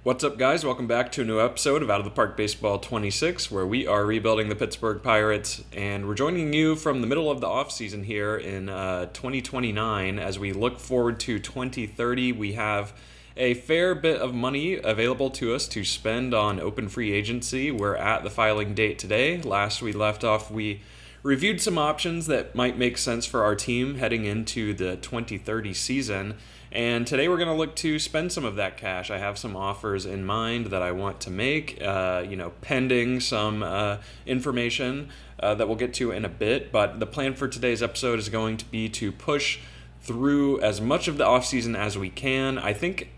What's up, guys? Welcome back to a new episode of Out of the Park Baseball 26, where we are rebuilding the Pittsburgh Pirates, and we're joining you from the middle of the offseason here in 2029 as we look forward to 2030. We have a fair bit of money available to us to spend on open free agency. We're at the filing date today. Last we left off, we reviewed some options that might make sense for our team heading into the 2030 season. And today we're going to look to spend some of that cash. I have some offers in mind that I want to make, pending some information that we'll get to in a bit. But the plan for today's episode is going to be to push through as much of the offseason as we can. I think,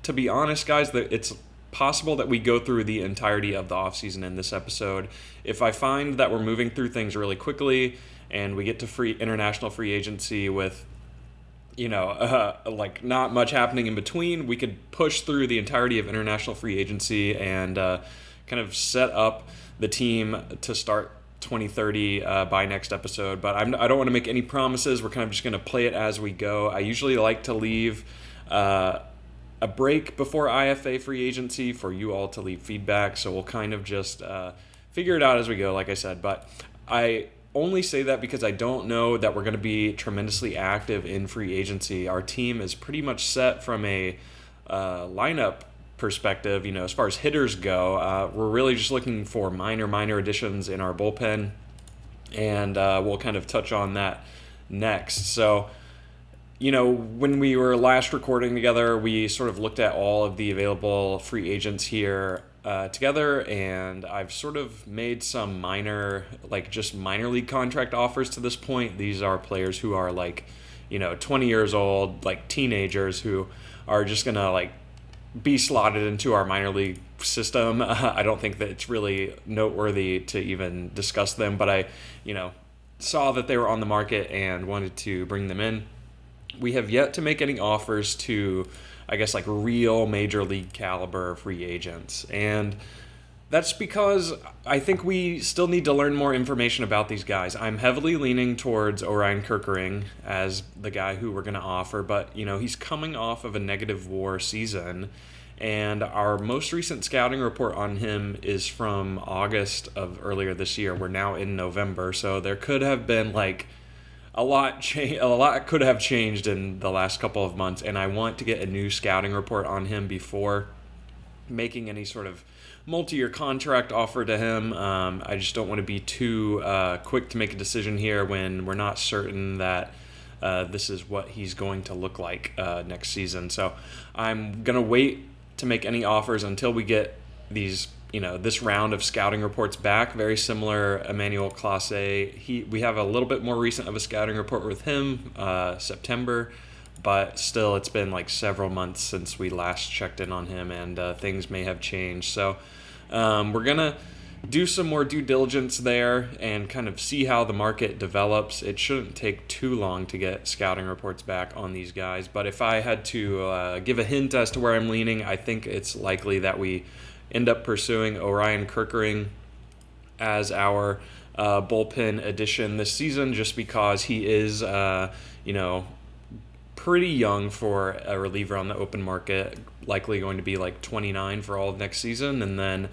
to be honest, guys, that it's possible that we go through the entirety of the offseason in this episode. If I find that we're moving through things really quickly and we get to international free agency with not much happening in between, we could push through the entirety of international free agency and kind of set up the team to start 2030 by next episode. But I don't want to make any promises. We're kind of just going to play it as we go. I usually like to leave a break before IFA free agency for you all to leave feedback. So we'll kind of just figure it out as we go, like I said. But I only say that because I don't know that we're going to be tremendously active in free agency. Our team is pretty much set from a lineup perspective. As far as hitters go, we're really just looking for minor additions in our bullpen, and we'll kind of touch on that next. So, when we were last recording together, we sort of looked at all of the available free agents here together, and I've sort of made some minor league contract offers to this point. These are players who are 20 years old, like teenagers who are just gonna be slotted into our minor league system. I don't think that it's really noteworthy to even discuss them, but I, saw that they were on the market and wanted to bring them in. We have yet to make any offers to, real major league caliber free agents. And that's because I think we still need to learn more information about these guys. I'm heavily leaning towards Orion Kerkering as the guy who we're going to offer, but, he's coming off of a negative WAR season. And our most recent scouting report on him is from August of earlier this year. We're now in November, so there could have been a lot could have changed in the last couple of months, and I want to get a new scouting report on him before making any sort of multi-year contract offer to him. I just don't want to be too quick to make a decision here when we're not certain that this is what he's going to look like next season. So I'm going to wait to make any offers until we get these this round of scouting reports back. Very similar Emmanuel Clase. We have a little bit more recent of a scouting report with him, September, but still it's been several months since we last checked in on him, and things may have changed. So we're going to do some more due diligence there and kind of see how the market develops. It shouldn't take too long to get scouting reports back on these guys, but if I had to give a hint as to where I'm leaning, I think it's likely that we end up pursuing Orion Kerkering as our bullpen addition this season, just because he is, pretty young for a reliever on the open market, likely going to be 29 for all of next season, and then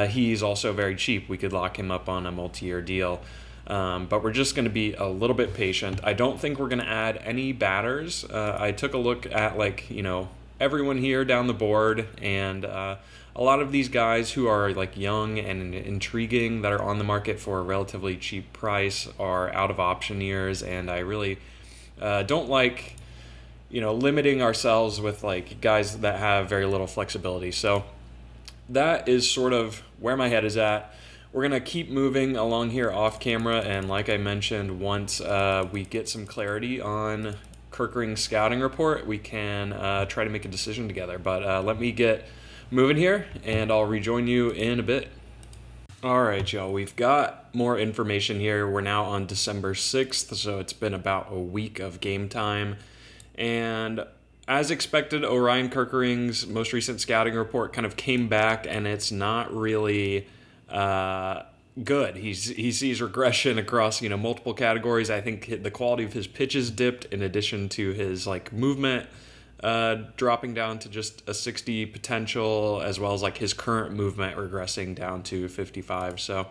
he's also very cheap. We could lock him up on a multi-year deal. But we're just going to be a little bit patient. I don't think we're going to add any batters. I took a look at everyone here down the board, and a lot of these guys who are young and intriguing that are on the market for a relatively cheap price are out of option years, and I really don't like limiting ourselves with guys that have very little flexibility. So that is sort of where my head is at. We're going to keep moving along here off camera, and like I mentioned, once we get some clarity on Kerkering's scouting report, we can try to make a decision together. But let me get moving here, and I'll rejoin you in a bit. All right, y'all, we've got more information here. We're now on December 6th, so it's been about a week of game time. And as expected, Orion Kerkering's most recent scouting report kind of came back, and it's not really good. He sees regression across multiple categories. I think the quality of his pitches dipped in addition to his movement. dropping down to just a 60 potential, as well as like his current movement regressing down to 55. So,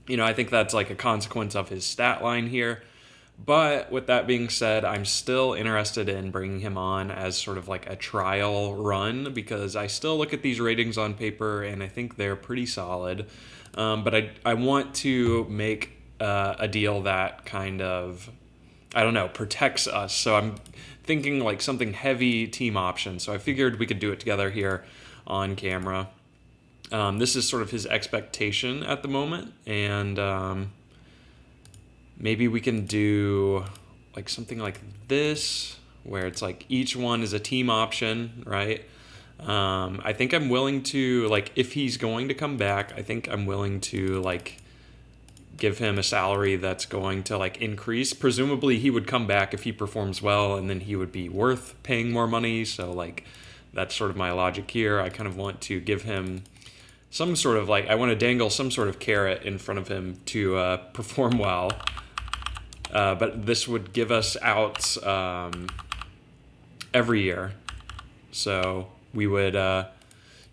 I think that's like a consequence of his stat line here. But with that being said, I'm still interested in bringing him on as sort of like a trial run, because I still look at these ratings on paper and I think they're pretty solid. But I want to make a deal that kind of, I don't know, protects us. So I'm thinking like something heavy team option. So I figured we could do it together here on camera. This is sort of his expectation at the moment, and maybe we can do like something like this, where it's like each one is a team option, right? I think I'm willing to, like, if he's going to come back, I think I'm willing to like give him a salary that's going to like increase. Presumably he would come back if he performs well, and then he would be worth paying more money. So like that's sort of my logic here. I kind of want to give him some sort of like, I want to dangle some sort of carrot in front of him to perform well. But this would give us outs every year. So we would,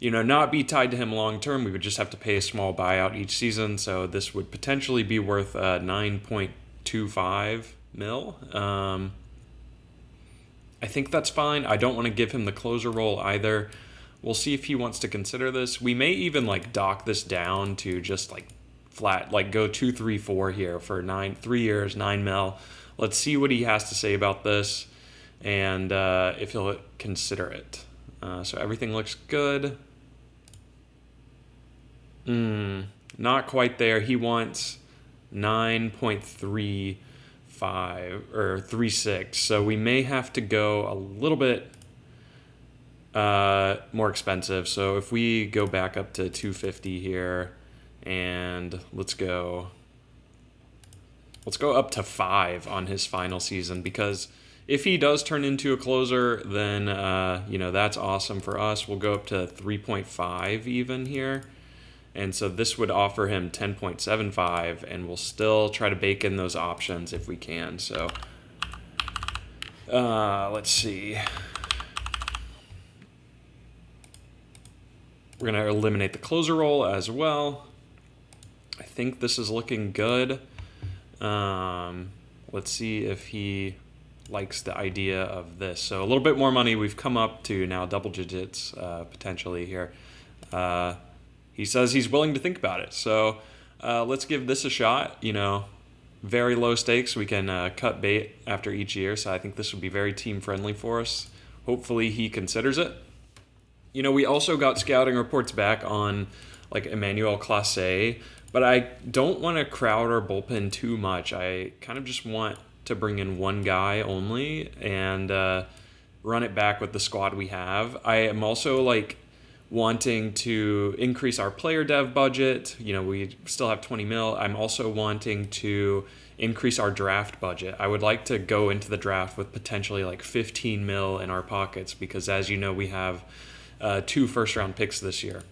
not be tied to him long term. We would just have to pay a small buyout each season. So this would potentially be worth 9.25 mil. I think that's fine. I don't want to give him the closer role either. We'll see if he wants to consider this. We may even like dock this down to just like flat, like go 2, 3, 4 here for 3 years, 9 mil. Let's see what he has to say about this, and if he'll consider it. So everything looks good. Not quite there. He wants 9.35 or 36. So we may have to go a little bit more expensive. So if we go back up to 250 here, and let's go up to 5 on his final season, because if he does turn into a closer, then that's awesome for us. We'll go up to 3.5 even here, and so this would offer him 10.75, and we'll still try to bake in those options if we can. So let's see. We're going to eliminate the closer role as well. I think this is looking good. Let's see if he likes the idea of this. So a little bit more money. We've come up to now double digits potentially here. He says he's willing to think about it. So let's give this a shot. Very low stakes. We can cut bait after each year. So I think this would be very team friendly for us. Hopefully he considers it. We also got scouting reports back on like Emmanuel Clase, but I don't want to crowd our bullpen too much. I kind of just want to bring in one guy only and run it back with the squad we have. I am also like wanting to increase our player dev budget. We still have 20 mil. I'm also wanting to increase our draft budget. I would like to go into the draft with potentially like 15 mil in our pockets, because as you know, we have 2 first-round picks this year.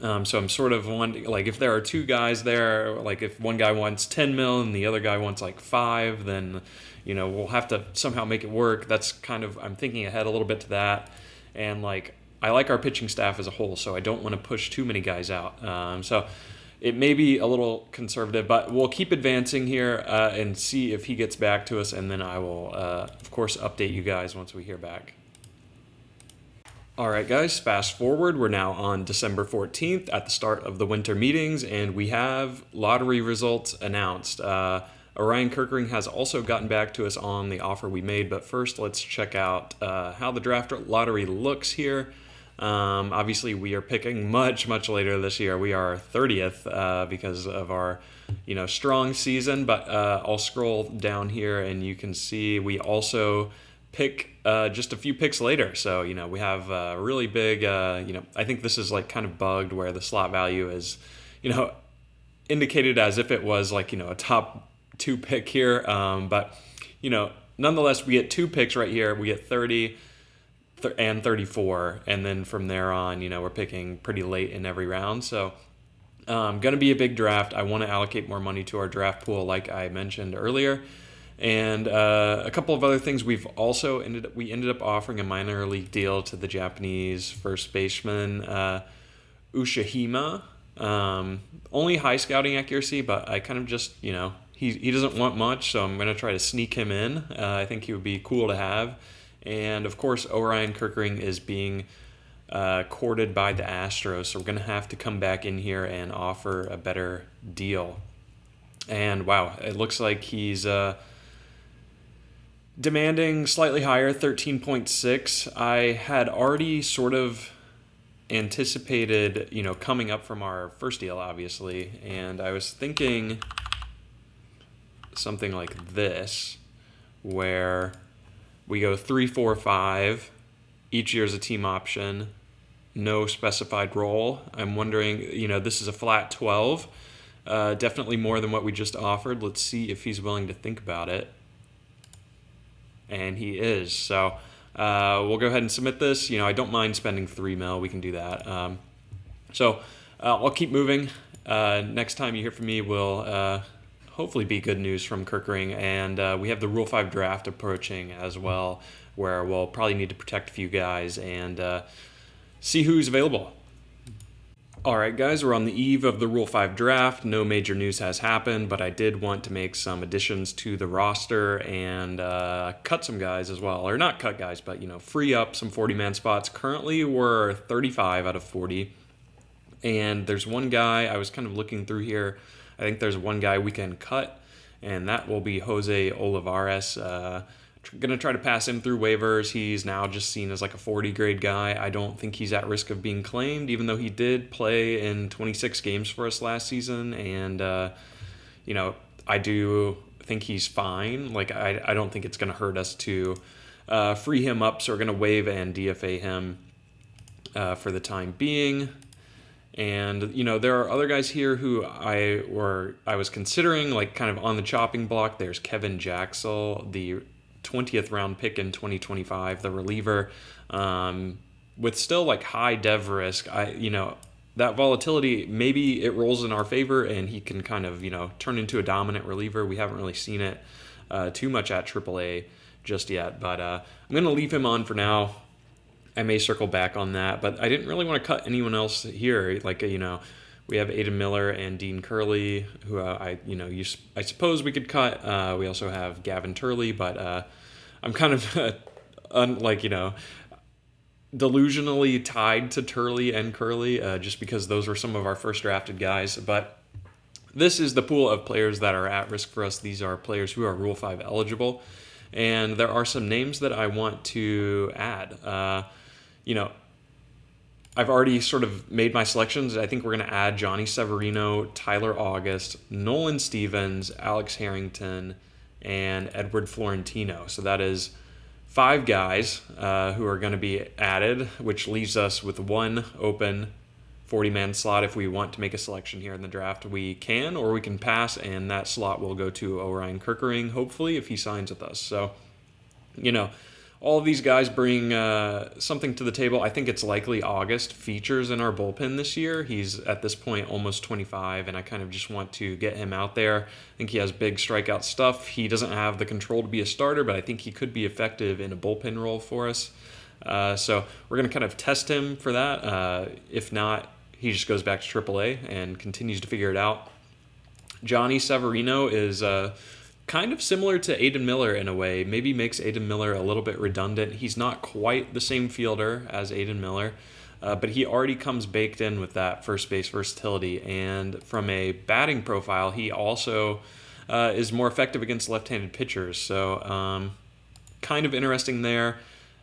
So I'm sort of wondering, like, if there are 2 guys there, like if one guy wants 10 mil and the other guy wants like 5, then, we'll have to somehow make it work. That's kind of, I'm thinking ahead a little bit to that. And like, I like our pitching staff as a whole, so I don't want to push too many guys out. So it may be a little conservative, but we'll keep advancing here and see if he gets back to us. And then I will, of course, update you guys once we hear back. All right, guys, fast forward. We're now on December 14th at the start of the winter meetings, and we have lottery results announced. Orion Kirkering has also gotten back to us on the offer we made, but first let's check out how the draft lottery looks here. Obviously, we are picking much, much later this year. We are 30th because of our, strong season, but I'll scroll down here and you can see we also pick just a few picks later. So, we have a really big, I think this is like kind of bugged where the slot value is, indicated as if it was like, a top 2 pick here. But, nonetheless, we get 2 picks right here. We get 30 and 34. And then from there on, we're picking pretty late in every round. So going to be a big draft. I want to allocate more money to our draft pool like I mentioned earlier. And a couple of other things, we ended up offering a minor league deal to the Japanese first baseman Ushihima. Only high scouting accuracy, but I kind of just, he doesn't want much, so I'm going to try to sneak him in. I think he would be cool to have. And of course, Orion Kerkering is being courted by the Astros, so we're going to have to come back in here and offer a better deal. And wow, it looks like he's demanding slightly higher, 13.6. I had already sort of anticipated, coming up from our first deal, obviously, and I was thinking something like this, where we go 3, 4, 5. Each year is a team option, no specified role. I'm wondering, this is a flat 12. Definitely more than what we just offered. Let's see if he's willing to think about it. And he is. So we'll go ahead and submit this. I don't mind spending $3 million. We can do that. So I'll keep moving. Next time you hear from me will hopefully be good news from Kerkering. And we have the Rule 5 draft approaching as well, where we'll probably need to protect a few guys and see who's available. All right, guys, we're on the eve of the Rule 5 draft. No major news has happened, but I did want to make some additions to the roster and cut some guys as well. Or not cut guys, but, free up some 40-man spots. Currently, we're 35 out of 40. And there's one guy, I was kind of looking through here. I think there's one guy we can cut, and that will be Jose Olivares. Going to try to pass him through waivers. He's now just seen as like a 40 grade guy. I don't think he's at risk of being claimed, even though he did play in 26 games for us last season. And, I do think he's fine. Like, I don't think it's going to hurt us to free him up. So we're going to waive and DFA him for the time being. And, there are other guys here who I was considering, like, kind of on the chopping block. There's Kevin Jaxel, the 20th round pick in 2025, the reliever, with still like high dev risk. That volatility, maybe it rolls in our favor and he can kind of, turn into a dominant reliever. We haven't really seen it too much at AAA just yet, but I'm going to leave him on for now. I may circle back on that, but I didn't really want to cut anyone else here. Like, we have Aiden Miller and Dean Curley, who I suppose we could cut. We also have Gavin Turley, but I'm kind of delusionally tied to Turley and Curley, just because those were some of our first drafted guys. But this is the pool of players that are at risk for us. These are players who are Rule 5 eligible, and there are some names that I want to add. I've already sort of made my selections. I think we're going to add Johnny Severino, Tyler August, Nolan Stevens, Alex Harrington, and Edward Florentino. So that is 5 guys who are going to be added, which leaves us with one open 40-man slot. If we want to make a selection here in the draft, we can, or we can pass, and that slot will go to Orion Kerkering, hopefully, if he signs with us. So, all of these guys bring something to the table. I think it's likely August features in our bullpen this year. He's, at this point, almost 25, and I kind of just want to get him out there. I think he has big strikeout stuff. He doesn't have the control to be a starter, but I think he could be effective in a bullpen role for us. So we're going to kind of test him for that. If not, he just goes back to AAA and continues to figure it out. Johnny Severino is kind of similar to Aiden Miller in a way, maybe makes Aiden Miller a little bit redundant. He's not quite the same fielder as Aiden Miller, but he already comes baked in with that first base versatility. And from a batting profile, he also is more effective against left-handed pitchers. So kind of interesting there.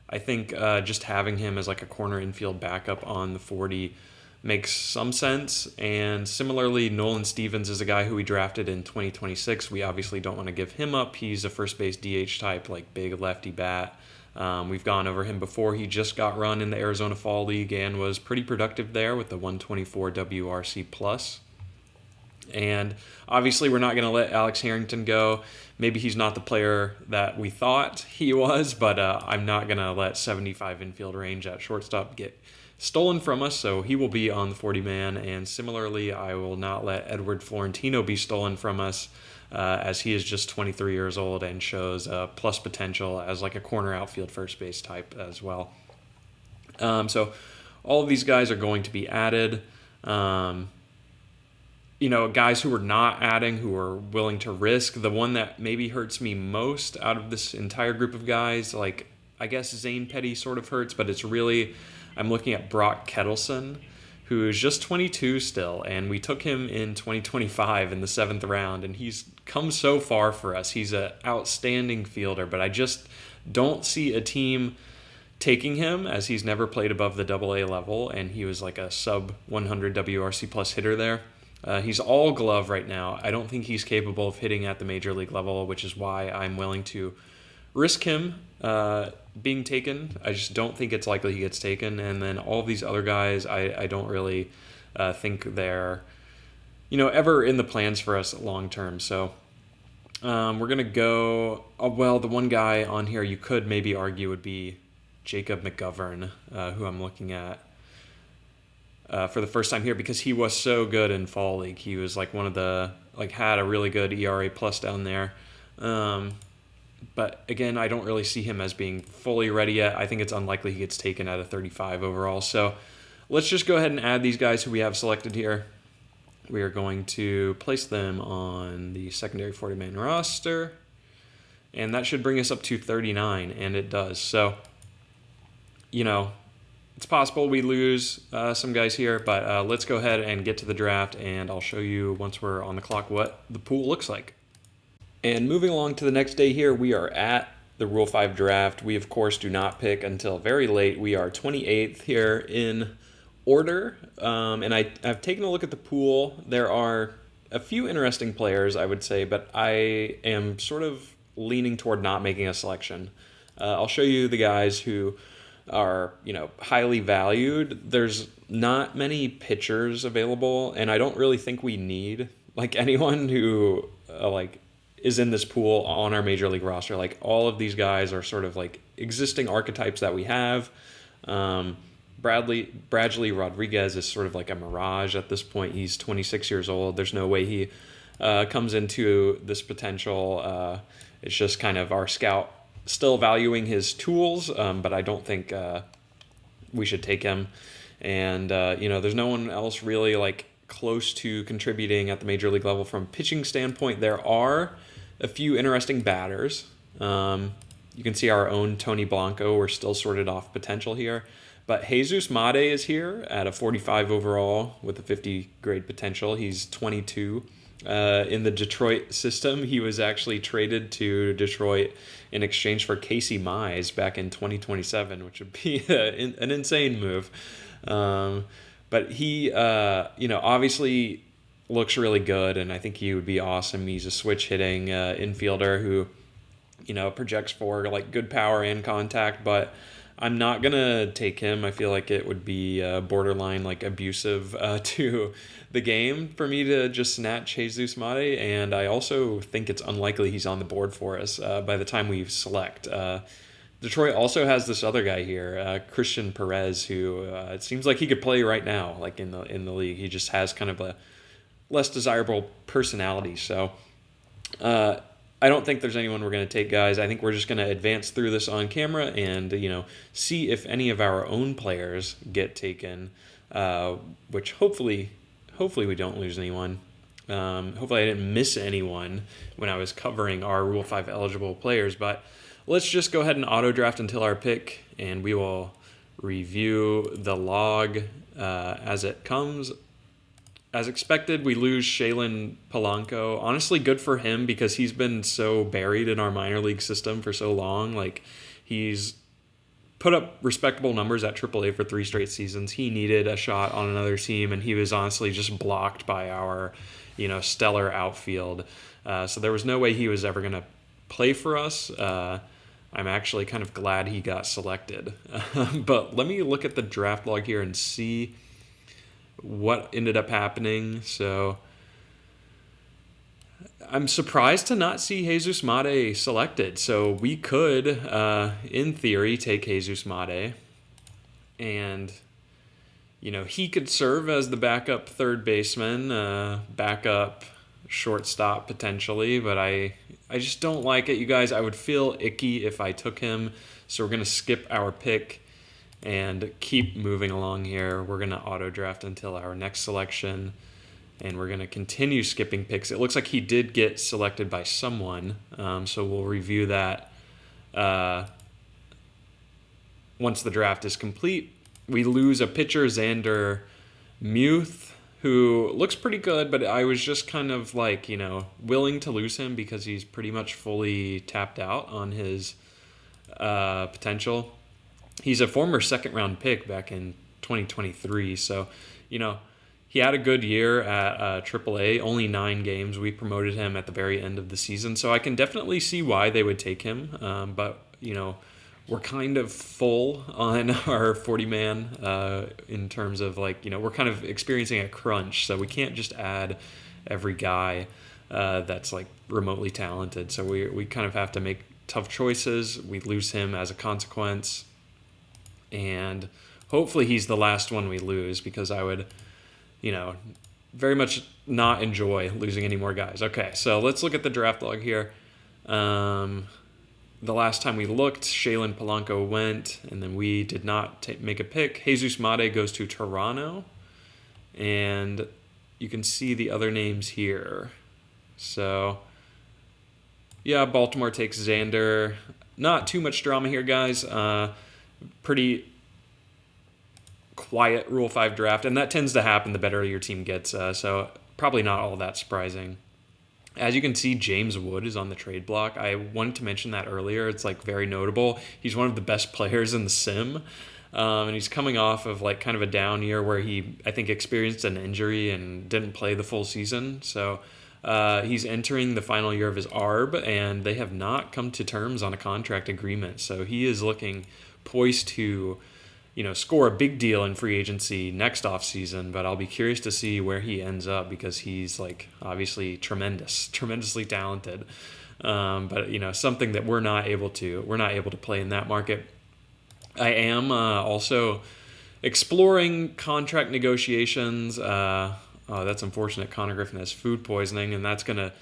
I think just having him as like a corner infield backup on the 40 makes some sense. And similarly, Nolan Stevens is a guy who we drafted in 2026. We obviously don't want to give him up. He's a first base DH type, like big lefty bat. We've gone over him before. He just got run in the Arizona Fall League and was pretty productive there with the 124 WRC plus. And obviously, we're not going to let Alex Harrington go. Maybe he's not the player that we thought he was, but I'm not going to let 75 infield range at shortstop get stolen from us, so he will be on the 40-man. And similarly, I will not let Edward Florentino be stolen from us. as he is just 23 years old and shows plus potential as like a corner outfield first base type as well. So all of these guys are going to be added. Guys who are not adding, who are willing to risk. The one that maybe hurts me most out of this entire group of guys, like I guess Zane Petty sort of hurts, but it's really, I'm looking at Brock Kettleson, who is just 22 still, and we took him in 2025 in the 7th round, and he's come so far for us. He's an outstanding fielder, but I just don't see a team taking him, as he's never played above the AA level, and he was like a sub 100 WRC plus hitter there. He's all glove right now. I don't think he's capable of hitting at the major league level, which is why I'm willing to risk him being taken. I just don't think it's likely he gets taken. And then all of these other guys, I don't really think they're, ever in the plans for us long term. So we're going to go, the one guy on here you could maybe argue would be Jacob McGovern, who I'm looking at for the first time here, because he was so good in fall league. He was like one of the, had a really good ERA plus down there. But again, I don't really see him as being fully ready yet. I think it's unlikely he gets taken at a 35 overall. So let's just go ahead and add these guys who we have selected here. We are going to place them on the secondary 40-man roster, and that should bring us up to 39, and it does. So, it's possible we lose some guys here, but let's go ahead and get to the draft, and I'll show you once we're on the clock what the pool looks like. And moving along to the next day here, we are at the Rule 5 draft. We, of course, do not pick until very late. We are 28th here in order, and I've taken a look at the pool. There are a few interesting players, I would say, but I am sort of leaning toward not making a selection. I'll show you the guys who are, highly valued. There's not many pitchers available, and I don't really think we need, anyone who, is in this pool on our major league roster. All of these guys are sort of existing archetypes that we have. Bradley Rodriguez is sort of like a mirage at this point. He's 26 years old. There's no way he comes into this potential. It's just kind of our scout still valuing his tools, but I don't think we should take him. And, there's no one else really close to contributing at the major league level from a pitching standpoint. There are a few interesting batters. You can see our own Tony Blanco. We're still sorted off potential here. But Jesus Made is here at a 45 overall with a 50 grade potential. He's 22. In the Detroit system, he was actually traded to Detroit in exchange for Casey Mize back in 2027, which would be an insane move. But he, obviously looks really good, and I think he would be awesome. He's a switch-hitting infielder who, projects for good power and contact, but I'm not going to take him. I feel like it would be borderline abusive to the game for me to just snatch Jesus Made, and I also think it's unlikely he's on the board for us by the time we select. Detroit also has this other guy here, Christian Perez, who it seems like he could play right now, in the league. He just has kind of a less desirable personality. So I don't think there's anyone we're going to take, guys. I think we're just going to advance through this on camera and see if any of our own players get taken, which hopefully we don't lose anyone. Hopefully I didn't miss anyone when I was covering our Rule 5 eligible players, but let's just go ahead and auto draft until our pick, and we will review the log as it comes. As expected, we lose Shailen Polanco. Honestly, good for him because he's been so buried in our minor league system for so long. He's put up respectable numbers at AAA for 3 straight seasons. He needed a shot on another team, and he was honestly just blocked by our, stellar outfield. So there was no way he was ever going to play for us. I'm actually kind of glad he got selected. But let me look at the draft log here and see what ended up happening. So I'm surprised to not see Jesus Made selected. So we could, in theory, take Jesus Made, and he could serve as the backup third baseman, backup shortstop potentially, but I just don't like it, you guys. I would feel icky if I took him, so we're going to skip our pick and keep moving along here. We're going to auto draft until our next selection, and we're going to continue skipping picks. It looks like he did get selected by someone, so we'll review that once the draft is complete. We lose a pitcher, Xander Muth, who looks pretty good, but I was just kind of like, willing to lose him because he's pretty much fully tapped out on his potential. He's a former second-round pick back in 2023, so, he had a good year at AAA, only 9 games. We promoted him at the very end of the season, so I can definitely see why they would take him, but, we're kind of full on our 40-man in terms of we're kind of experiencing a crunch, so we can't just add every guy that's remotely talented. So we kind of have to make tough choices. We lose him as a consequence, and hopefully he's the last one we lose, because I would, very much not enjoy losing any more guys. Okay, so let's look at the draft log here. The last time we looked, Shaylin Polanco went, and then we did not make a pick. Jesus Mate goes to Toronto, and you can see the other names here. So, yeah, Baltimore takes Xander. Not too much drama here, guys. Pretty quiet Rule 5 draft, and that tends to happen the better your team gets, so probably not all that surprising. As you can see, James Wood is on the trade block. I wanted to mention that earlier. It's very notable. He's one of the best players in the sim, and he's coming off of kind of a down year where he, I think, experienced an injury and didn't play the full season. So he's entering the final year of his ARB, and they have not come to terms on a contract agreement. So he is looking poised to score a big deal in free agency next offseason, but I'll be curious to see where he ends up, because he's obviously tremendously talented. But something that we're not able to play in that market. I am also exploring contract negotiations. Oh, that's unfortunate. Connor Griffin has food poisoning, and that's going to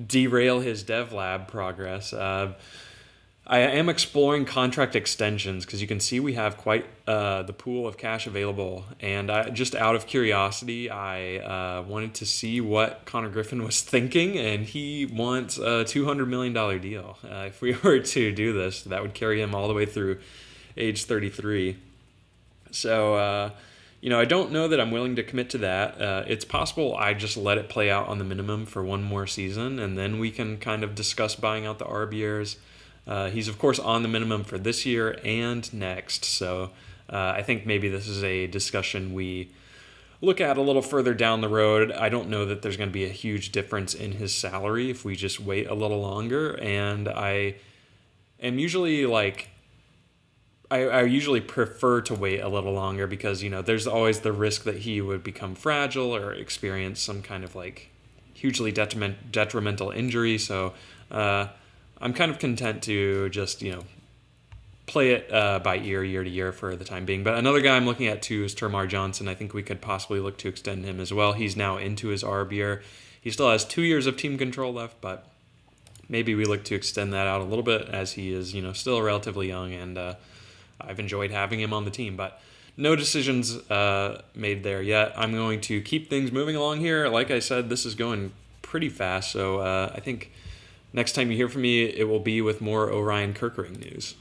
derail his dev lab progress. I am exploring contract extensions, because you can see we have quite the pool of cash available. And just out of curiosity, I wanted to see what Connor Griffin was thinking, and he wants a $200 million deal. If we were to do this, that would carry him all the way through age 33. So, I don't know that I'm willing to commit to that. It's possible I just let it play out on the minimum for one more season, and then we can kind of discuss buying out the ARB years. He's, of course, on the minimum for this year and next, so I think maybe this is a discussion we look at a little further down the road. I don't know that there's going to be a huge difference in his salary if we just wait a little longer, and I am usually I usually prefer to wait a little longer, because, there's always the risk that he would become fragile or experience some kind of hugely detrimental injury, so I'm kind of content to just, play it by ear, year to year for the time being. But another guy I'm looking at too is Termar Johnson. I think we could possibly look to extend him as well. He's now into his ARB year. He still has 2 years of team control left, but maybe we look to extend that out a little bit, as he is, still relatively young, and I've enjoyed having him on the team. But no decisions made there yet. I'm going to keep things moving along here. Like I said, this is going pretty fast, so I think next time you hear from me, it will be with more Orion Kerkering news.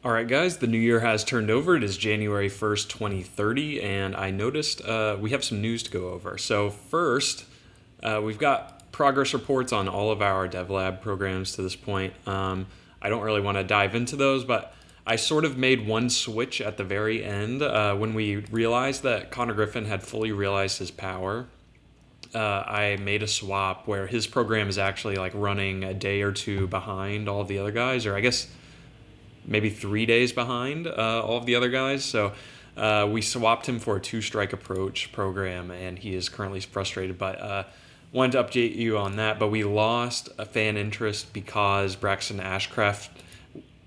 All right, guys, the new year has turned over. It is January 1st, 2030, and I noticed we have some news to go over. So first, we've got progress reports on all of our DevLab programs to this point. I don't really want to dive into those, but I sort of made one switch at the very end when we realized that Connor Griffin had fully realized his power. I made a swap where his program is actually running a day or two behind all of the other guys, or I guess maybe 3 days behind all of the other guys. So we swapped him for a 2-strike approach program, and he is currently frustrated. But wanted to update you on that. But we lost a fan interest because Braxton Ashcraft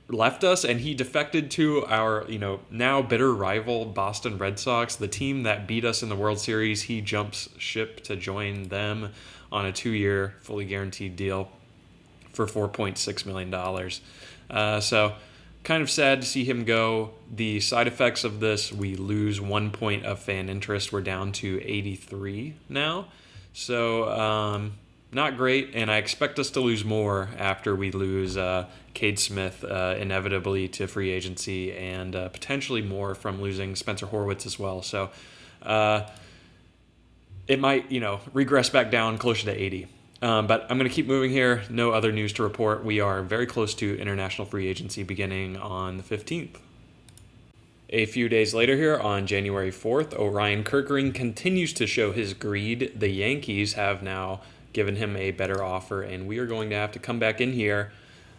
left us, and he defected to our, now bitter rival Boston Red Sox, the team that beat us in the World Series. He jumps ship to join them on a 2-year, fully guaranteed deal for $4.6 million. So kind of sad to see him go. The side effects of this, we lose 1 point of fan interest. We're down to 83 now. So not great, and I expect us to lose more after we lose Cade Smith inevitably to free agency, and potentially more from losing Spencer Horwitz as well. So it might, regress back down closer to 80. But I'm going to keep moving here. No other news to report. We are very close to international free agency beginning on the 15th. A few days later here, on January 4th, Orion Kerkering continues to show his greed. The Yankees have now given him a better offer, and we are going to have to come back in here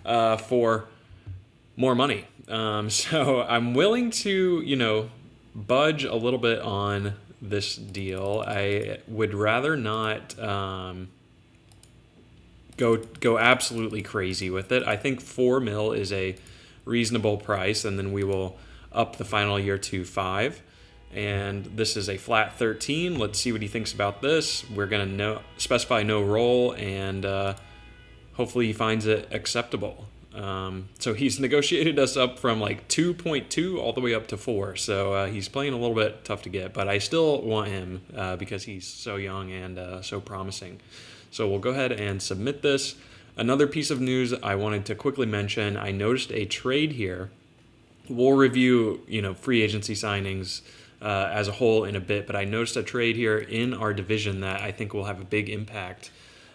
for more money. So I'm willing to, budge a little bit on this deal. I would rather not go absolutely crazy with it. I think $4 million is a reasonable price, and then we will up the final year to $5 million. And this is a flat 13. Let's see what he thinks about this. We're going to specify no role, and hopefully he finds it acceptable. So he's negotiated us up from like 2.2 all the way up to 4. So he's playing a little bit tough to get, but I still want him because he's so young and so promising. So we'll go ahead and submit this. Another piece of news I wanted to quickly mention, I noticed a trade here. We'll review, free agency signings as a whole in a bit, but I noticed a trade here in our division that I think will have a big impact.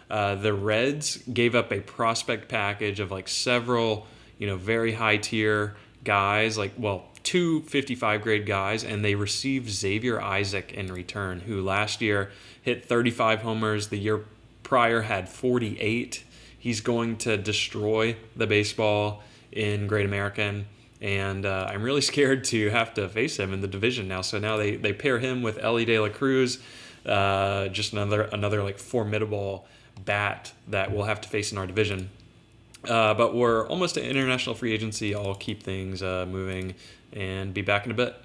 The Reds gave up a prospect package of like several, very high tier guys, two 55 grade guys, and they received Xavier Isaac in return, who last year hit 35 homers. The year prior had 48. He's going to destroy the baseball in Great American. And I'm really scared to have to face him in the division now. So now they pair him with Ellie De La Cruz, just another like formidable bat that we'll have to face in our division. But we're almost to international free agency. I'll keep things moving and be back in a bit.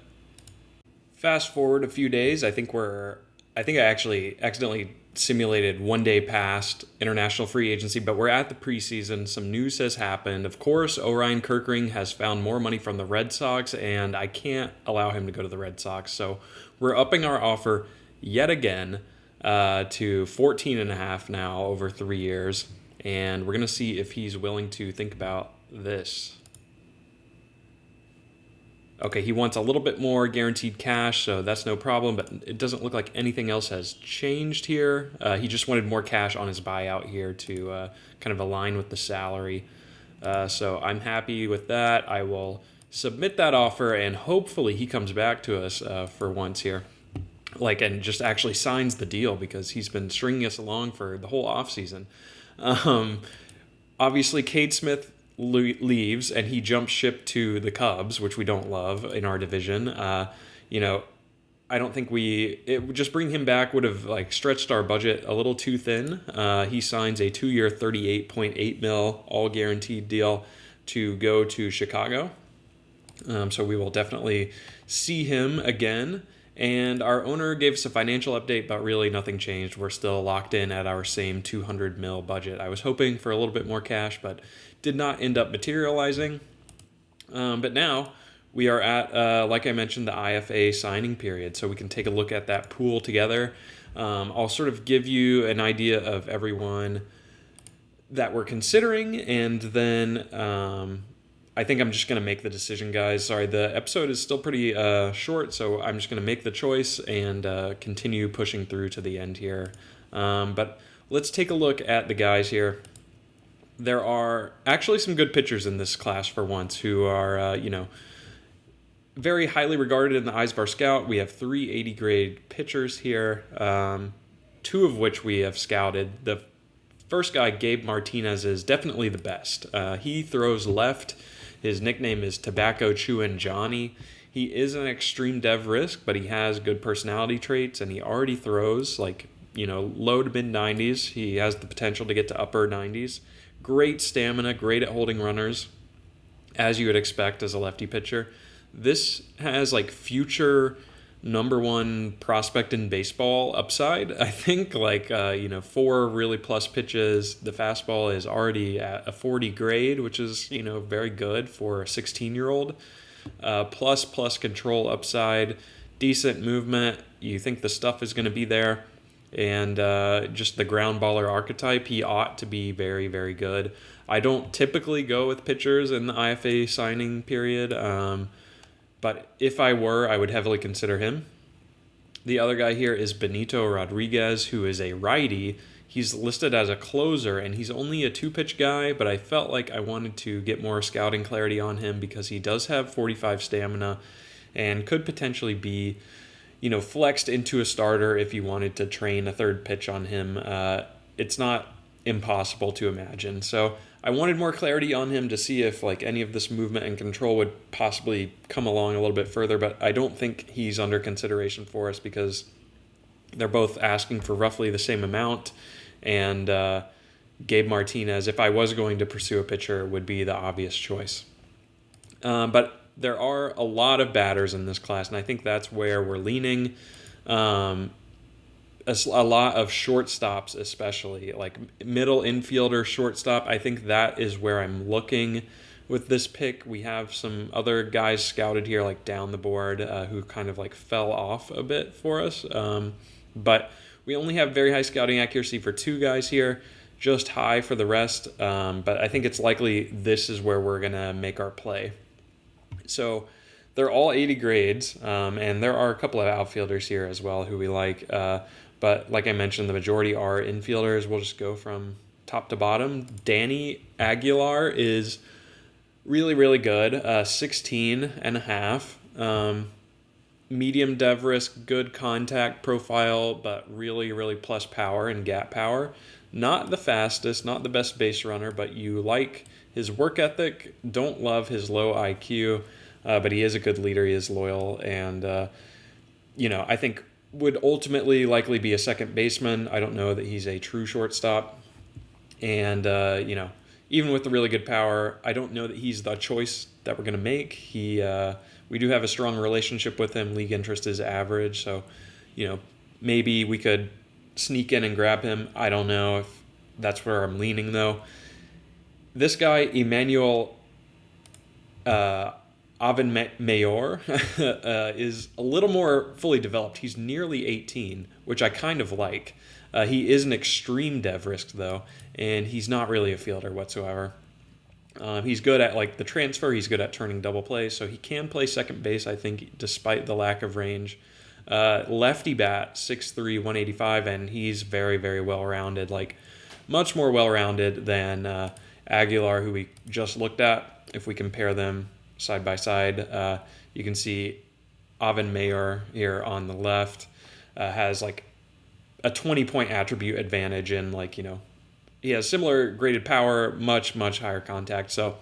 Fast forward a few days. I think I actually accidentally simulated 1 day past international free agency, but we're at the preseason. Some news has happened. Of course, Orion Kerkering has found more money from the Red Sox, and I can't allow him to go to the Red Sox. So we're upping our offer yet again to 14.5 now over 3 years, and we're going to see if he's willing to think about this. Okay, he wants a little bit more guaranteed cash, so that's no problem, but it doesn't look like anything else has changed here. He just wanted more cash on his buyout here to kind of align with the salary. So I'm happy with that. I will submit that offer, and hopefully he comes back to us for once here. And just actually signs the deal, because he's been stringing us along for the whole offseason. Obviously, Cade Smith leaves, and he jumps ship to the Cubs, which we don't love in our division. I don't think it would just bring him back would have stretched our budget a little too thin. He signs a 2-year $38.8 million all guaranteed deal to go to Chicago. So we will definitely see him again. And our owner gave us a financial update, but really nothing changed. We're still locked in at our same $200 million budget. I was hoping for a little bit more cash, but did not end up materializing. But now we are at, like I mentioned, the IFA signing period, so we can take a look at that pool together. I'll sort of give you an idea of everyone that we're considering, and then I think I'm just going to make the decision, guys. Sorry, the episode is still pretty short, so I'm just going to make the choice and continue pushing through to the end here. But let's take a look at the guys here. There are actually some good pitchers in this class for once who are, very highly regarded in the eyes of our scout. We have 3 80-grade pitchers here, 2 of which we have scouted. The first guy, Gabe Martinez, is definitely the best. He throws left. His nickname is Tobacco Chewin' Johnny. He is an extreme dev risk, but he has good personality traits, and he already throws low to mid 90s. He has the potential to get to upper 90s. Great stamina, great at holding runners. as you would expect as a lefty pitcher. This has like future number one prospect in baseball upside. I think 4 really plus pitches. The fastball is already at a 40 grade, which is, very good for a 16-year-old. Plus control upside, decent movement. You think the stuff is going to be there. And just the ground baller archetype, he ought to be very, very good. I don't typically go with pitchers in the IFA signing period, but if I were, I would heavily consider him. The other guy here is Benito Rodriguez, who is a righty. He's listed as a closer, and he's only a 2-pitch guy, but I felt like I wanted to get more scouting clarity on him because he does have 45 stamina and could potentially be, flexed into a starter if you wanted to train a third pitch on him. It's not impossible to imagine. So I wanted more clarity on him to see if any of this movement and control would possibly come along a little bit further, but I don't think he's under consideration for us because they're both asking for roughly the same amount, and Gabe Martinez, if I was going to pursue a pitcher, would be the obvious choice. But there are a lot of batters in this class, and I think that's where we're leaning. A lot of shortstops, especially like middle infielder, shortstop. I think that is where I'm looking with this pick. We have some other guys scouted here, like down the board, who kind of fell off a bit for us. But we only have very high scouting accuracy for 2 guys here, just high for the rest. But I think it's likely this is where we're going to make our play. So they're all 80 grades, and there are a couple of outfielders here as well who we like. But like I mentioned, the majority are infielders. We'll just go from top to bottom. Danny Aguilar is really, really good. 16 and a half. Medium dev risk, good contact profile, but really, really plus power and gap power. Not the fastest, not the best base runner, but you like his work ethic. Don't love his low IQ, but he is a good leader. He is loyal, and I think would ultimately likely be a second baseman. I don't know that he's a true shortstop. And, even with the really good power, I don't know that he's the choice that we're going to make. We do have a strong relationship with him. League interest is average. So, maybe we could sneak in and grab him. I don't know if that's where I'm leaning, though. This guy, Emmanuel Mayor, is a little more fully developed. He's nearly 18, which I kind of like. He is an extreme dev risk, though, and he's not really a fielder whatsoever. He's good at the transfer. He's good at turning double plays, so he can play second base, I think, despite the lack of range. Lefty bat, 6'3", 185, and he's very, very well-rounded, much more well-rounded than Aguilar, who we just looked at. If we compare them side by side, you can see Avin Mayor here on the left has a 20-point attribute advantage in he has similar graded power, much higher contact. So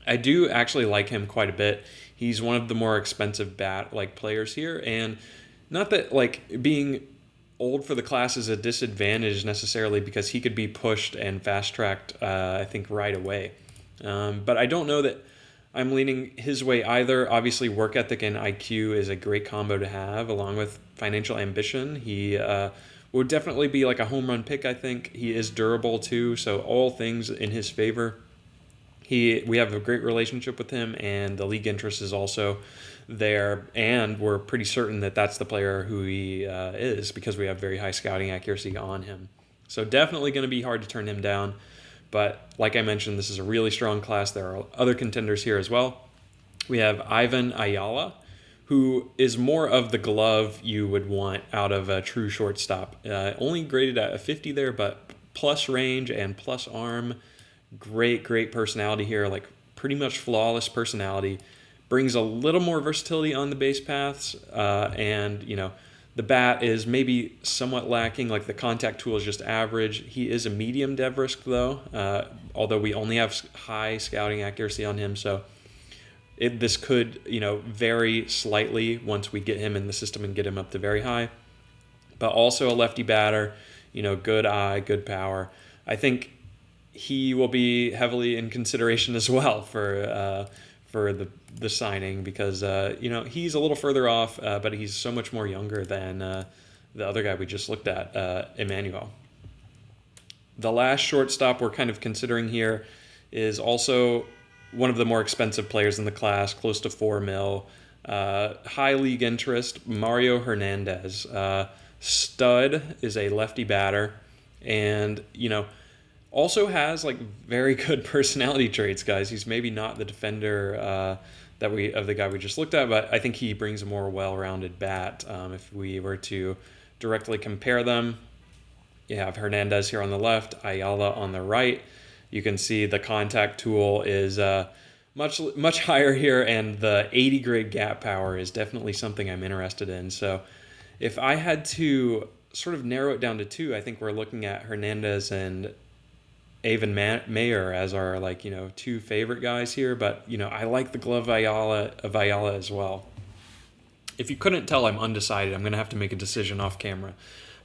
I do actually like him quite a bit. He's one of the more expensive bat players here, and not that being old for the class is a disadvantage necessarily, because he could be pushed and fast tracked I think right away. But I don't know that I'm leaning his way either. Obviously, work ethic and IQ is a great combo to have, along with financial ambition. He would definitely be a home run pick, I think. He is durable, too, so all things in his favor. We have a great relationship with him, and the league interest is also there, and we're pretty certain that that's the player who he is, because we have very high scouting accuracy on him. So definitely going to be hard to turn him down. But like I mentioned, this is a really strong class. There are other contenders here as well. We have Ivan Ayala, who is more of the glove you would want out of a true shortstop. Only graded at a 50 there, but plus range and plus arm. Great personality here, pretty much flawless personality. Brings a little more versatility on the base paths, and, the bat is maybe somewhat lacking, the contact tool is just average. He is a medium dev risk, though, although we only have high scouting accuracy on him, so this could, vary slightly once we get him in the system and get him up to very high. But also a lefty batter, good eye, good power. I think he will be heavily in consideration as well for the signing because he's a little further off, but he's so much more younger than the other guy we just looked at, Emmanuel. The last shortstop we're kind of considering here is also one of the more expensive players in the class, close to $4 million. High league interest, Mario Hernandez. Stud, is a lefty batter, and also has like very good personality traits, guys. He's maybe not the defender of the guy we just looked at, but I think he brings a more well-rounded bat. If we were to directly compare them, you have Hernandez here on the left, Ayala on the right. You can see the contact tool is much higher here, and the 80 grade gap power is definitely something I'm interested in. So if I had to sort of narrow it down to two, I think we're looking at Hernandez and Avon Mayer as our two favorite guys here. But I like the glove of Ayala as well. If you couldn't tell, I'm undecided. I'm going to have to make a decision off camera.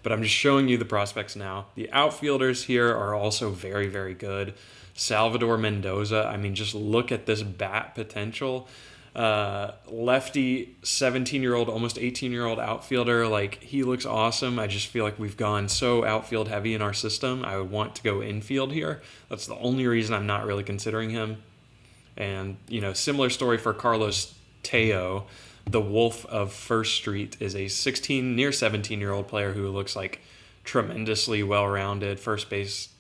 But I'm just showing you the prospects now. The outfielders here are also very, very good. Salvador Mendoza, I mean, just look at this bat potential. Lefty, 17-year-old, almost 18-year-old outfielder. Like, he looks awesome. I just feel like we've gone so outfield heavy in our system. I would want to go infield here. That's the only reason I'm not really considering him. And, similar story for Carlos Teo. The Wolf of First Street is a near 17-year-old player who looks like tremendously well-rounded, first base,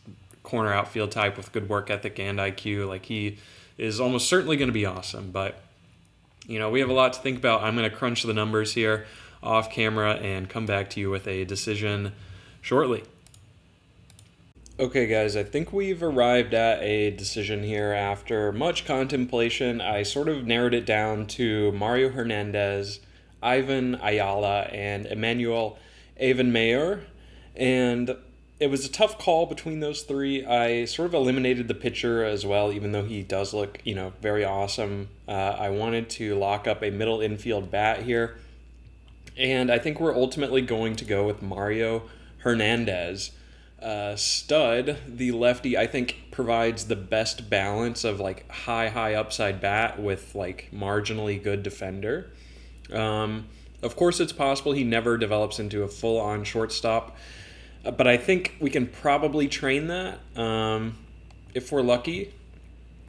corner outfield type with good work ethic and IQ. Like, he is almost certainly going to be awesome. But, we have a lot to think about. I'm going to crunch the numbers here off camera and come back to you with a decision shortly. Okay, guys, I think we've arrived at a decision here after much contemplation. I sort of narrowed it down to Mario Hernandez, Ivan Ayala, and Emmanuel Avon Mayer. And it was a tough call between those three. I sort of eliminated the pitcher as well, even though he does look, very awesome. I wanted to lock up a middle infield bat here. And I think we're ultimately going to go with Mario Hernandez. Stud, the lefty, I think provides the best balance of high upside bat with marginally good defender. Of course, it's possible he never develops into a full-on shortstop, but I think we can probably train that if we're lucky.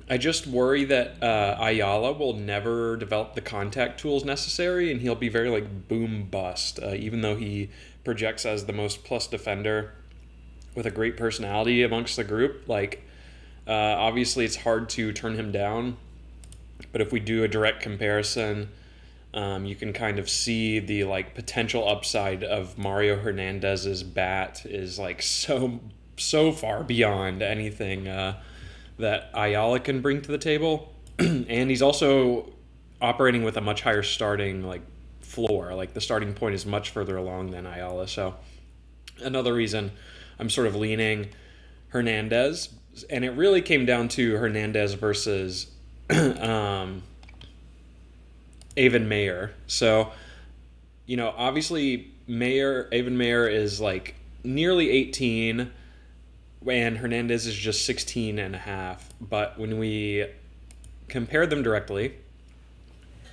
I just worry that Ayala will never develop the contact tools necessary, and he'll be very boom bust, even though he projects as the most plus defender with a great personality amongst the group. Obviously it's hard to turn him down, but if we do a direct comparison, you can kind of see the potential upside of Mario Hernandez's bat is so far beyond anything that Ayala can bring to the table. And he's also operating with a much higher starting floor. The starting point is much further along than Ayala. So another reason I'm sort of leaning Hernandez, and it really came down to Hernandez versus Avon Mayer. So, obviously Avon Mayer is nearly 18, and Hernandez is just 16 and a half. But when we compare them directly,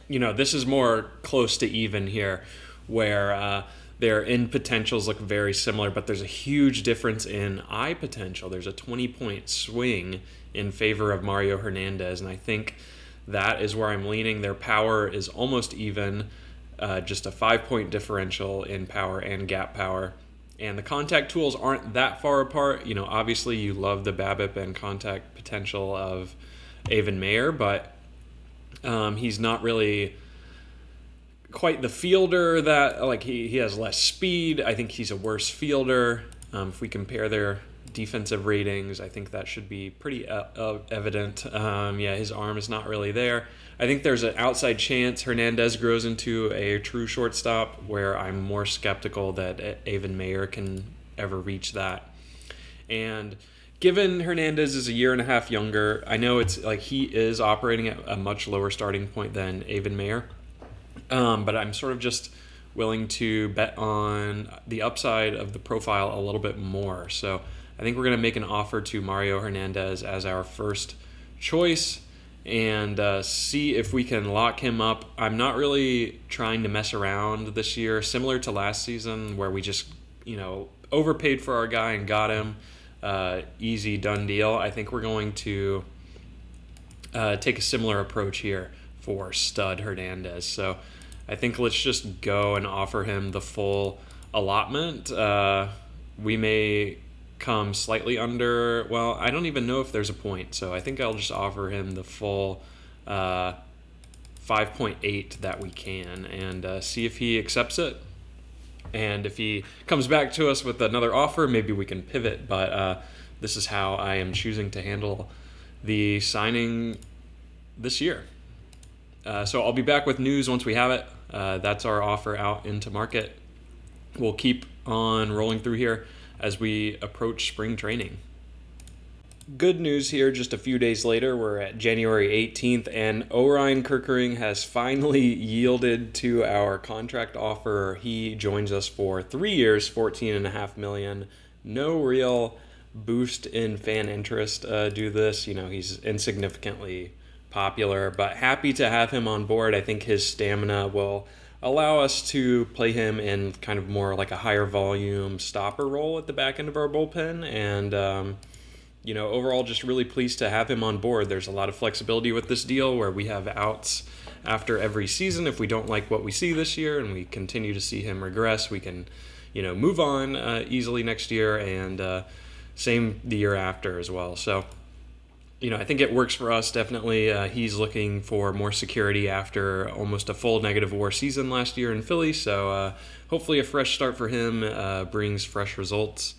this is more close to even here, where their end potentials look very similar, but there's a huge difference in eye potential. There's a 20-point swing in favor of Mario Hernandez, and I think that is where I'm leaning. Their power is almost even, just a 5-point differential in power and gap power. And the contact tools aren't that far apart. Obviously you love the BABIP and contact potential of Avon Mayer, but he's not really quite the fielder that he has less speed. I think he's a worse fielder. If we compare their defensive ratings, I think that should be pretty evident. His arm is not really there. I think there's an outside chance Hernandez grows into a true shortstop, where I'm more skeptical that Avon Mayer can ever reach that. And given Hernandez is a year and a half younger, I know it's he is operating at a much lower starting point than Avon Mayer. But I'm sort of just willing to bet on the upside of the profile a little bit more. So I think we're going to make an offer to Mario Hernandez as our first choice and see if we can lock him up. I'm not really trying to mess around this year, similar to last season where we just, overpaid for our guy and got him. Easy, done deal. I think we're going to take a similar approach here for stud Hernandez. So I think let's just go and offer him the full allotment. We may come slightly under. Well, I don't even know if there's a point, so I think I'll just offer him the full 5.8 that we can and see if he accepts it. And if he comes back to us with another offer, maybe we can pivot. But this is how I am choosing to handle the signing this year. So I'll be back with news once we have it. That's our offer out into market. We'll keep on rolling through here as we approach spring training. Good news here, just a few days later, we're at January 18th, and Orion Kirkering has finally yielded to our contract offer. He joins us for 3 years, $14.5 million. No real boost in fan interest due to this. He's insignificantly popular, but happy to have him on board. I think his stamina will allow us to play him in kind of more like a higher volume stopper role at the back end of our bullpen, and overall just really pleased to have him on board. There's a lot of flexibility with this deal where we have outs after every season. If we don't like what we see this year and we continue to see him regress, we can move on easily next year, and same the year after as well. So I think it works for us, definitely. He's looking for more security after almost a full negative WAR season last year in Philly, so hopefully a fresh start for him brings fresh results.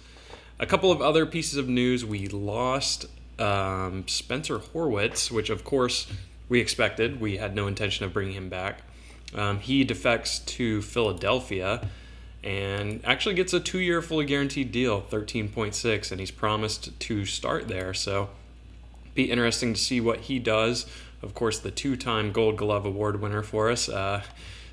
A couple of other pieces of news. We lost Spencer Horwitz, which of course we expected. We had no intention of bringing him back. He defects to Philadelphia and actually gets a 2-year fully guaranteed deal, 13.6, and he's promised to start there, so be interesting to see what he does. Of course, the 2-time Gold Glove Award winner for us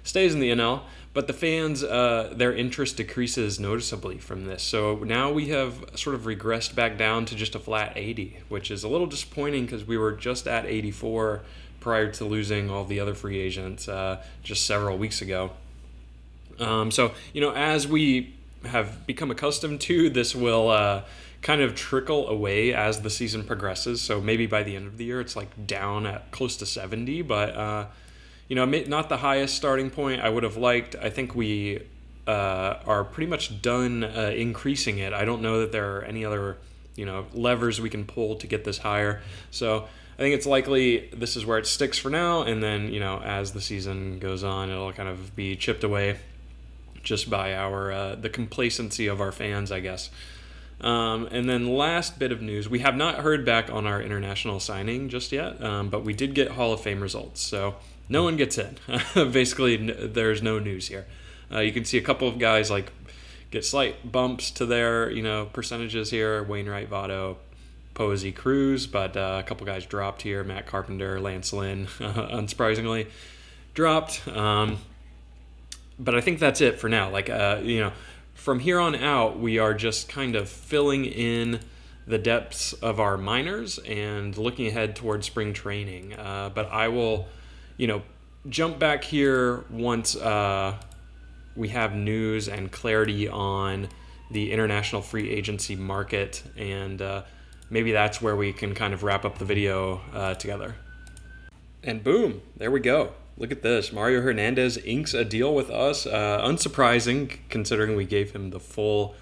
stays in the NL, but the fans, their interest decreases noticeably from this. So now we have sort of regressed back down to just a flat 80, which is a little disappointing because we were just at 84 prior to losing all the other free agents just several weeks ago. So, as we have become accustomed to, this will kind of trickle away as the season progresses. So maybe by the end of the year, it's like down at close to 70, but not the highest starting point I would have liked. I think we are pretty much done increasing it. I don't know that there are any other, levers we can pull to get this higher. So I think it's likely this is where it sticks for now. And then, as the season goes on, it'll kind of be chipped away just by the complacency of our fans, I guess. And then last bit of news, we have not heard back on our international signing just yet, but we did get Hall of Fame results, so no one gets in. Basically, there's no news here. You can see a couple of guys get slight bumps to their percentages here: Wainwright, Votto, Posey, Cruz, but a couple guys dropped here: Matt Carpenter, Lance Lynn, unsurprisingly, dropped. But I think that's it for now. From here on out, we are just kind of filling in the depths of our minors and looking ahead towards spring training. But I will, jump back here once we have news and clarity on the international free agency market, and maybe that's where we can kind of wrap up the video together. And boom, there we go. Look at this. Mario Hernandez inks a deal with us. Unsurprising, considering we gave him the full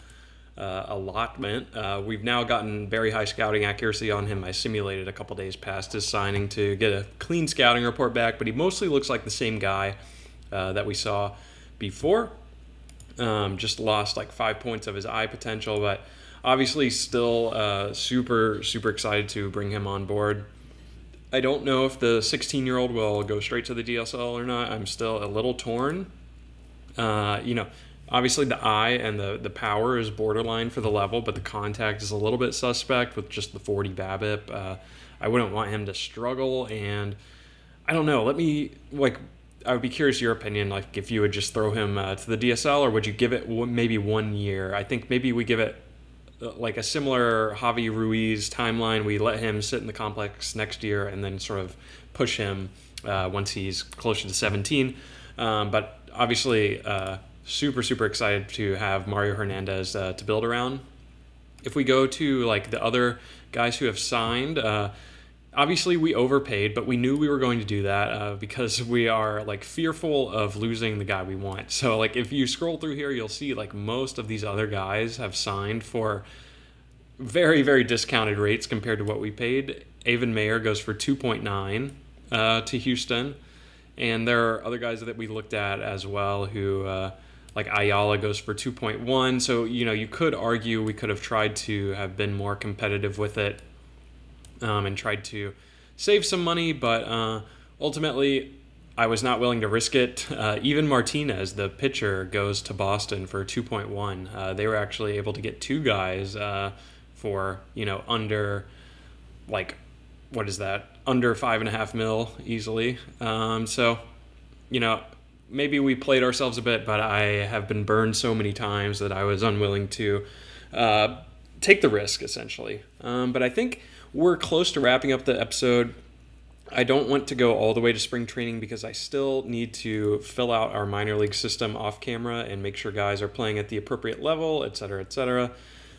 allotment. We've now gotten very high scouting accuracy on him. I simulated a couple days past his signing to get a clean scouting report back, but he mostly looks like the same guy that we saw before. Just lost 5 points of his eye potential, but obviously still super, super excited to bring him on board. I don't know if the 16-year-old will go straight to the DSL or not. I'm still a little torn. Obviously the eye and the power is borderline for the level, but the contact is a little bit suspect with just the 40 BABIP. I wouldn't want him to struggle, and I don't know. I would be curious your opinion, if you would just throw him to the DSL, or would you give it maybe 1 year? I think maybe we give it like a similar Javi Ruiz timeline. We let him sit in the complex next year and then sort of push him once he's closer to 17. But obviously, super excited to have Mario Hernandez to build around. If we go to like the other guys who have signed, obviously we overpaid, but we knew we were going to do that because we are like fearful of losing the guy we want. So like if you scroll through here, you'll see like most of these other guys have signed for very discounted rates compared to what we paid. Avon Mayer goes for 2.9 to Houston, and there are other guys that we looked at as well who like Ayala goes for 2.1. So you could argue we could have tried to have been more competitive with it and tried to save some money, but ultimately I was not willing to risk it. Even Martinez, the pitcher, goes to Boston for 2.1. They were actually able to get two guys for under like what is that, under $5.5 million easily. So maybe we played ourselves a bit, but I have been burned so many times that I was unwilling to take the risk, essentially. But I think we're close to wrapping up the episode. I don't want to go all the way to spring training because I still need to fill out our minor league system off camera and make sure guys are playing at the appropriate level, et cetera, et cetera.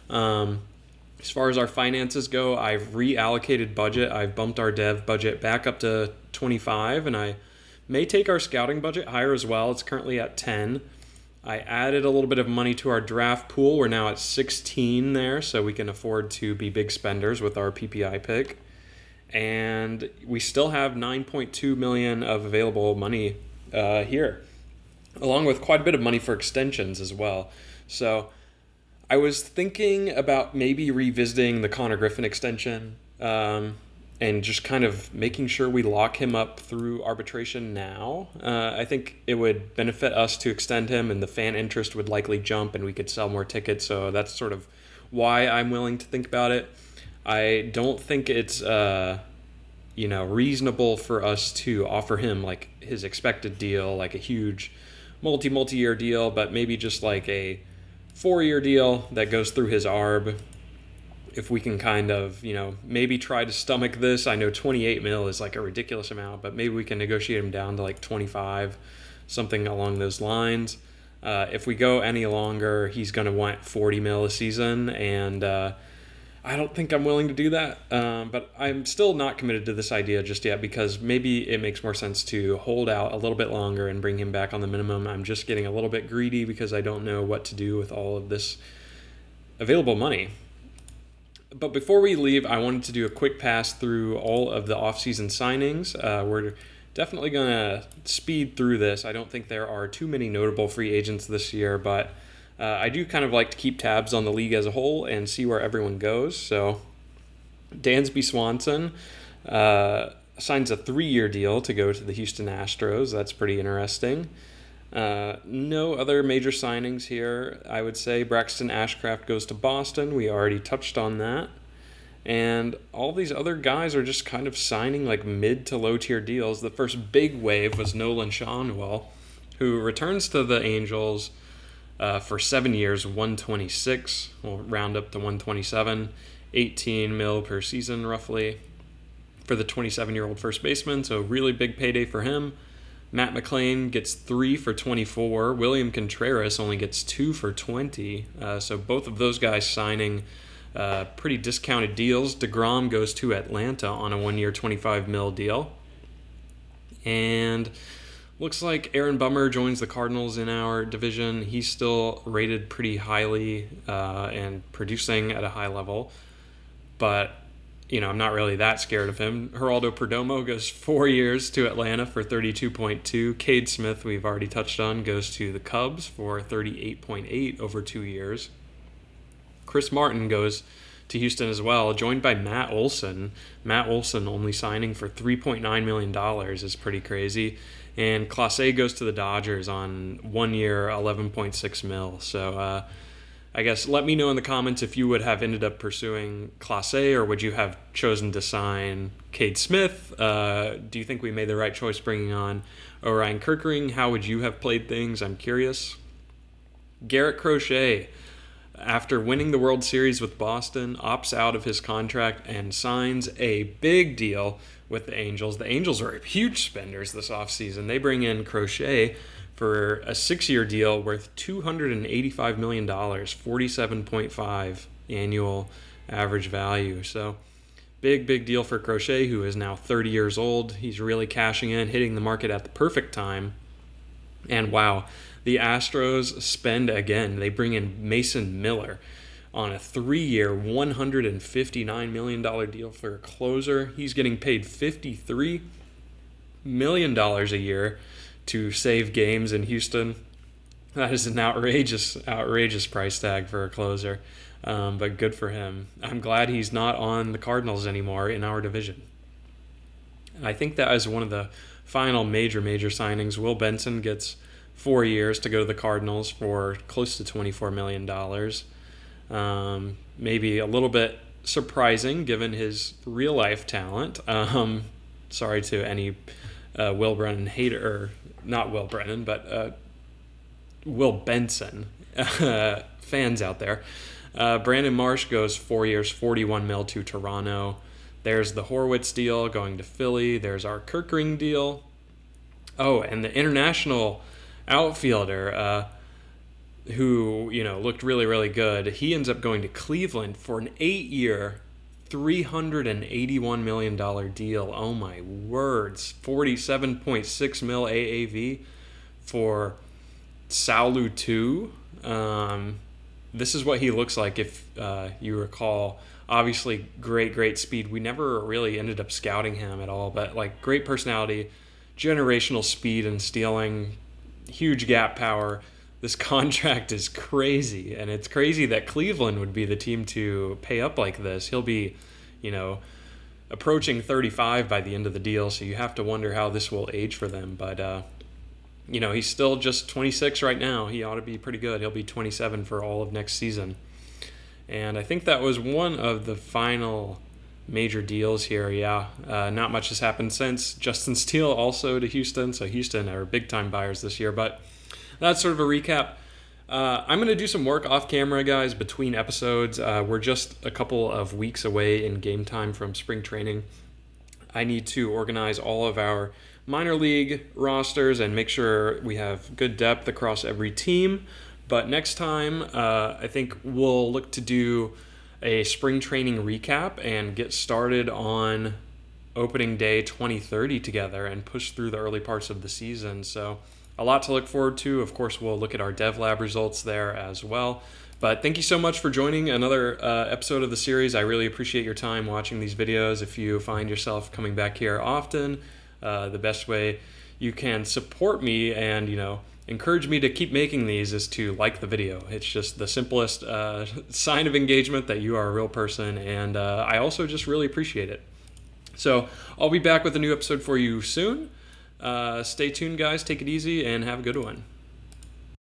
As far as our finances go, I've reallocated budget. I've bumped our dev budget back up to 25, and I may take our scouting budget higher as well. It's currently at 10. I added a little bit of money to our draft pool. We're now at 16 there, so we can afford to be big spenders with our PPI pick. And we still have $9.2 million of available money here, along with quite a bit of money for extensions as well. So I was thinking about maybe revisiting the Connor Griffin extension and just kind of making sure we lock him up through arbitration now. I think it would benefit us to extend him, and the fan interest would likely jump and we could sell more tickets. So that's sort of why I'm willing to think about it. I don't think it's reasonable for us to offer him like his expected deal, like a huge multi-year deal, but maybe just like a 4-year deal that goes through his ARB. If we can kind of, maybe try to stomach this. I know 28 mil is like a ridiculous amount, but maybe we can negotiate him down to like 25, something along those lines. If we go any longer, he's going to want 40 mil a season, and I don't think I'm willing to do that. But I'm still not committed to this idea just yet because maybe it makes more sense to hold out a little bit longer and bring him back on the minimum. I'm just getting a little bit greedy because I don't know what to do with all of this available money. But before we leave, I wanted to do a quick pass through all of the offseason signings. We're definitely going to speed through this. I don't think there are too many notable free agents this year, but I do kind of like to keep tabs on the league as a whole and see where everyone goes. So Dansby Swanson signs a 3-year deal to go to the Houston Astros. That's pretty interesting. No other major signings here, I would say. Braxton Ashcraft goes to Boston. We already touched on that. And all these other guys are just kind of signing like mid to low tier deals. The first big wave was Nolan Schanuel, who returns to the Angels for 7 years, 126. We'll round up to 127, 18 mil per season roughly for the 27-year-old first baseman. So really big payday for him. Matt McClain gets 3 for 24. William Contreras only gets 2 for 20. So both of those guys signing pretty discounted deals. DeGrom goes to Atlanta on a 1-year, 25 mil deal. And looks like Aaron Bummer joins the Cardinals in our division. He's still rated pretty highly and producing at a high level. But I'm not really that scared of him. Geraldo Perdomo goes 4 years to Atlanta for 32.2. Cade Smith, we've already touched on, goes to the Cubs for 38.8 over 2 years. Chris Martin goes to Houston as well, joined by Matt Olson. Matt Olson only signing for $3.9 million is pretty crazy. And Clase goes to the Dodgers on 1 year, 11.6 mil. So, I guess let me know in the comments if you would have ended up pursuing Clase or would you have chosen to sign Cade Smith? Do you think we made the right choice bringing on Orion Kirkering? How would you have played things? I'm curious. Garrett Crochet. after winning the World Series with Boston, opts out of his contract and signs a big deal with the Angels. The Angels are huge spenders this offseason. They bring in Crochet for a 6-year deal worth $285 million, 47.5 annual average value. So big deal for Crochet, who is now 30 years old. He's really cashing in, hitting the market at the perfect time. And wow, the Astros spend again. They bring in Mason Miller on a 3-year, $159 million deal for a closer. He's getting paid $53 million a year to save games in Houston. That is an outrageous price tag for a closer, but good for him. I'm glad he's not on the Cardinals anymore in our division. I think that is one of the final major signings. Will Benson gets 4 years to go to the Cardinals for close to $24 million. Maybe a little bit surprising given his real-life talent. Sorry to any Will Brennan hater, or not Will Brennan, but Will Benson fans out there. Brandon Marsh goes 4 years, $41 million to Toronto. There's the Horwitz deal going to Philly. There's our Kirkring deal. Oh, and the international outfielder who looked really good. He ends up going to Cleveland for an 8-year, $381 million deal. Oh my words. 47.6 mil AAV for Saulu 2. This is what he looks like if you recall. Obviously, great speed. We never really ended up scouting him at all, but great personality, generational speed and stealing, huge gap power. This contract is crazy, and it's crazy that Cleveland would be the team to pay up like this. He'll be, approaching 35 by the end of the deal, so you have to wonder how this will age for them. But, he's still just 26 right now. He ought to be pretty good. He'll be 27 for all of next season. And I think that was one of the final major deals here. Not much has happened since. Justin Steele also to Houston, so Houston are big-time buyers this year. But that's sort of a recap. I'm going to do some work off camera, guys, between episodes. We're just a couple of weeks away in game time from spring training. I need to organize all of our minor league rosters and make sure we have good depth across every team. But next time, I think we'll look to do a spring training recap and get started on opening day 2030 together and push through the early parts of the season. So a lot to look forward to. Of course, we'll look at our Dev Lab results there as well. But thank you so much for joining another episode of the series. I really appreciate your time watching these videos. If you find yourself coming back here often, the best way you can support me and, encourage me to keep making these is to like the video. It's just the simplest sign of engagement that you are a real person, and I also just really appreciate it. So I'll be back with a new episode for you soon. Stay tuned, guys. Take it easy and have a good one.